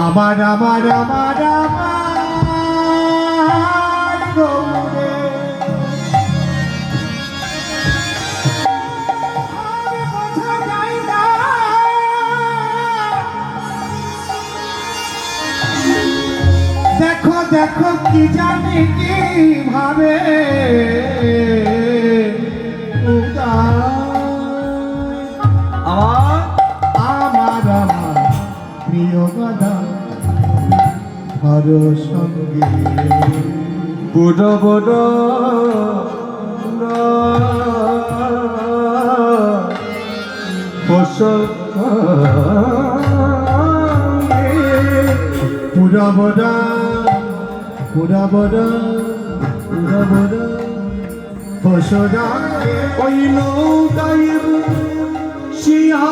আমার আমার আমার আমার গৌরে আর বোঝা যায় না। দেখো দেখো কি জানি কি ভাবে আমার আমার আমার প্রিয় গাদা হর সঙ্গে বড় বড় পুরা বড়া পুরা বড়া পুরা বড়া বসরা ওই নৌকায় শিয়া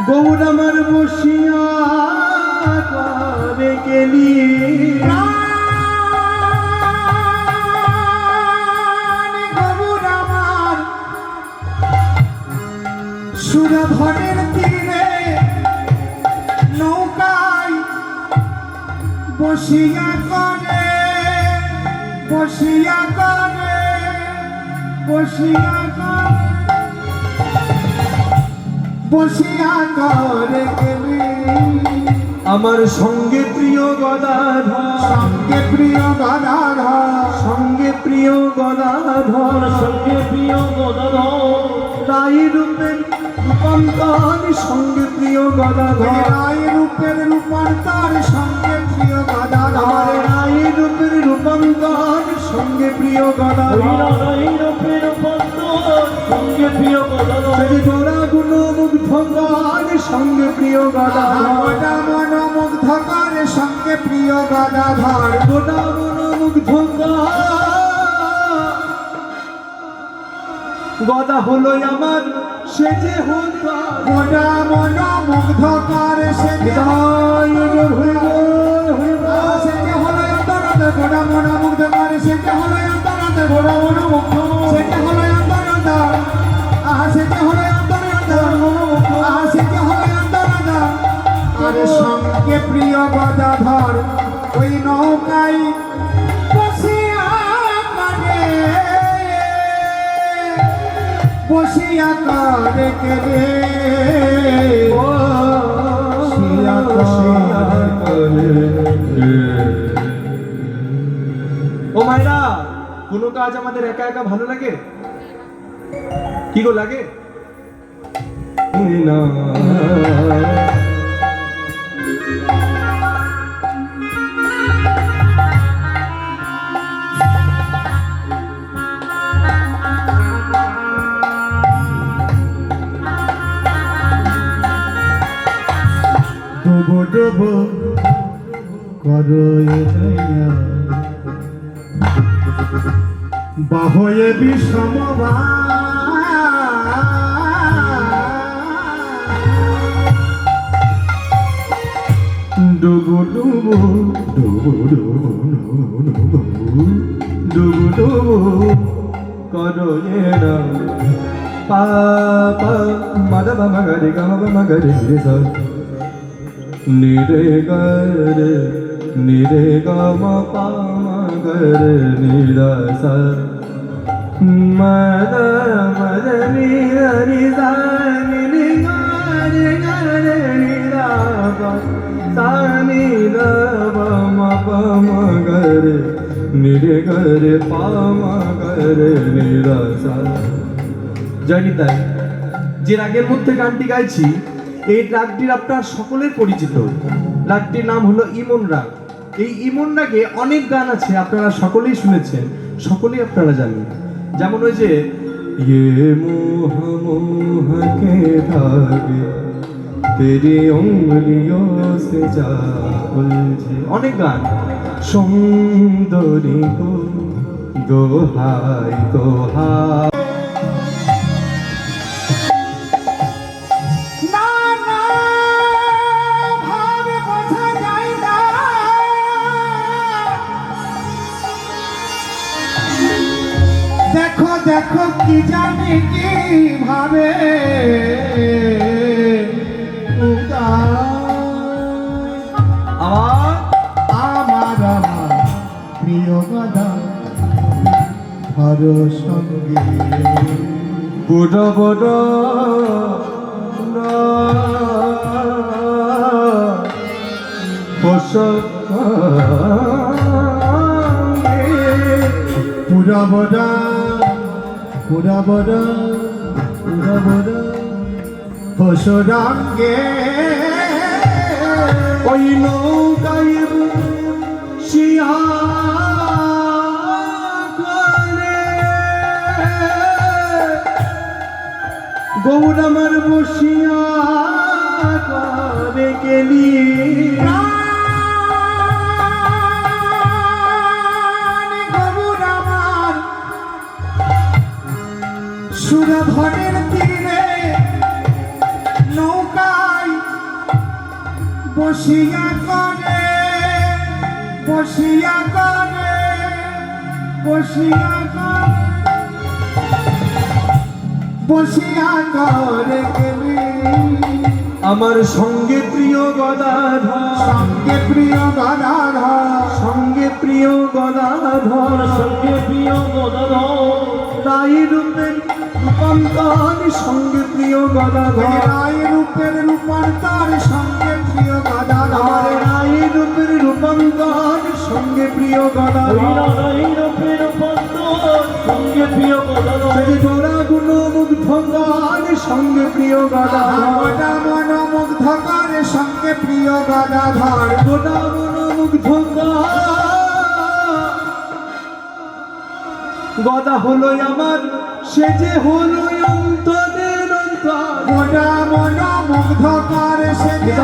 গৌর আমার বসিয়া করে গেলি গৌর আমার সুরধনের তীরে নৌকায় বসিয়া করে বসিয়া করে বসিয়া করে বসিয়া করে গেলি আমার সঙ্গে প্রিয় গদাধর সঙ্গে প্রিয় গদাধর সঙ্গে প্রিয় গদাধর সঙ্গে প্রিয় গদাধর রাই রূপের রূপান্তর সঙ্গে প্রিয় গদাধর রায় রূপের রূপান্তর সঙ্গে প্রিয় গদাধর রাই রূপের রূপান্তর সঙ্গে প্রিয় গদাধর সঙ্গে প্রিয় গদাধর গোড়া গুণ মুগ্ধকার সঙ্গে প্রিয় গদাধর গোটা মন মুগ্ধকার সঙ্গে প্রিয় গদাধর গোটা গুণ মুগ্ধকার গদা হলো আমার সে যে হতা গোটা মন মুগ্ধকার সে যে হলো অন্তরত গোটা মন মুগ্ধকার সে যে হলো অন্তরত গোটা মন মুগ্ধ সে যে হলো অন্তরত সে যে হলো অন্তরত সে যে হলো অন্তরত আর সঙ্গে প্রিয় গদাধর ওই নৌকায় বসিয়া করে বসিয়া করে কেড়ে বসিয়া করে ও মায়েরা কোনো কাজ আমাদের একা একা ভালো লাগে কি গো লাগে না ডুবো ডুবো করো বাহয়ে বিষমবা ডুবু ডুবু ডুবু ডুবু ডুবু ডুবু ডুবু করো এরা পাপা মদ মগ রে গম মগ রে সা নিরে গরে নিরে গম পাম গরে নিরা সা মদ মদ নিরি সা নিরি গরে গরে নিরা সা নির পম পম গরে নিরে গরে পাম গরে নিরা সা জানি তাই যে রাগের মধ্যে গানটি গাইছি এই রাগটির আপনার সকলের পরিচিত রাগটির নাম হলো ইমন রাগ এই ইমন রাগে অনেক গান আছে আপনারা সকলেই শুনেছেন সকলেই আপনারা জানেন যেমন ওই যে ইয়ে মোহ মোহ কে ধাগে তেরি উঙ্গলিयों से जा उलझे অনেক গান সুন্দরী গো দোহাই দোহাই দেখো দেখো কি জানি কি ভাবে আমার আমার প্রিয় গাদা ধর সঙ্গে বড় বড় পুরা বড়া পুরা বড়া পুরা বড়া হসরাঙ্গে ওই নৌকায় শিয়া গৌরামার বসিয়া করে গেলি সুরধনের তীরে নৌকায় বসিয়া করে বসিয়া করে বসিয়া করে বসিয়া করে গেলি আমার সঙ্গে প্রিয় গদাধর সঙ্গে প্রিয় গাধাধর সঙ্গে প্রিয় গদাধর সঙ্গে প্রিয় গদাধর রাই রূপের রূপান্তর সঙ্গে প্রিয় গদাধর রায় রূপের রূপান্তর সঙ্গে প্রিয় আমার গাধাধর রাই রূপের রূপান্তর সঙ্গে প্রিয় গদাধর সঙ্গে প্রিয় গদাধর সেই গোড়া গুণ মুগ্ধকার সঙ্গে প্রিয় গদাধর গোটা মনোমুগ্ধকর সঙ্গে প্রিয় গাধাধর গোটা গুণ মুগ্ধকার গদা হলো আমার সে যে হলো অন্তরের অন্তর গোটা মনোমুগ্ধকর সে যে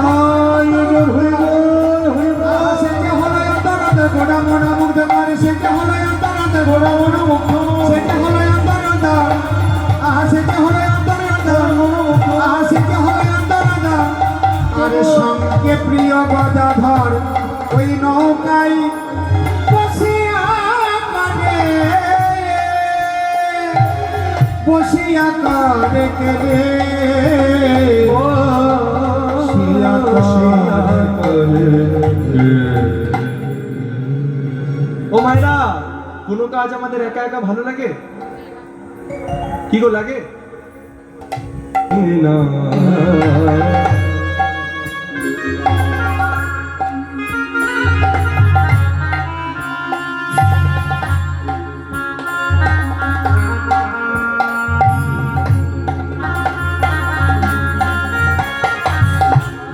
সে যে হলো অন্তরতে গোটা মনোমুগ্ধকর সে যে হলো অন্তরতে গোটা মনোমুগ্ধ সে যে হলো অন্তরত সে যে হলো অন্তরত সে যে হলো অন্তরত আর সঙ্গে প্রিয় গদাধর ওই নৌকায় বসিয়া করে বসিয়া করে কেড়ে ও মায়েরা কোনো কাজ আমাদের একা একা ভালো লাগে কি গো লাগে না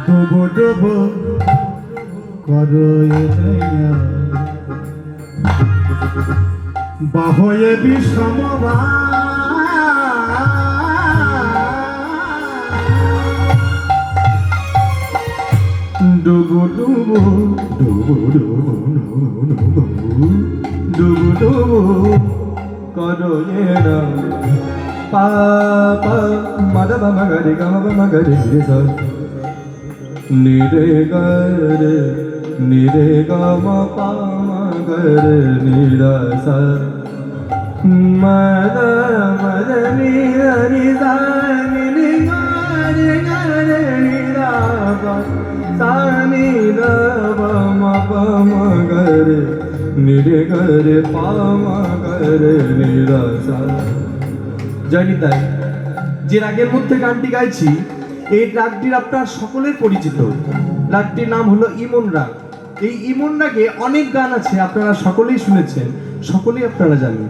ডুবো ডুবো করো বাহয়ে বিষমবা ডুবু ডুবু ডুবু ডুবু ডুবু ডুবু ডুবু করো না পা পা মদ মা গরে গা মা গরে রে সা নিরে গরে নিরে গা মা পা মা গরে নিরা সা মদ মদ নি রি সা নি গরে গরে নিরা সা সা নি দ পা মা পা মা গরে নিরে গরে পা মা গরে নিরা সা জানি তাই যে রাগের মধ্যে গানটি গাইছি এই রাগটির আপনার সকলের পরিচিত রাগটির নাম হলো ইমন রাগ এই ইমন রাগে অনেক গান আছে আপনারা সকলেই শুনেছেন সকলেই আপনারা জানেন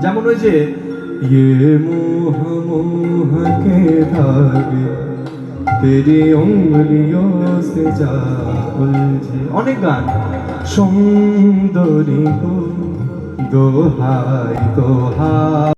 যেমন ওই যে ইয়ে মোহ মোহ কে ধাগে তেরি উঙ্গলিयों से जा उलझे অনেক গান সুন্দরী গো দোহাই দোহাই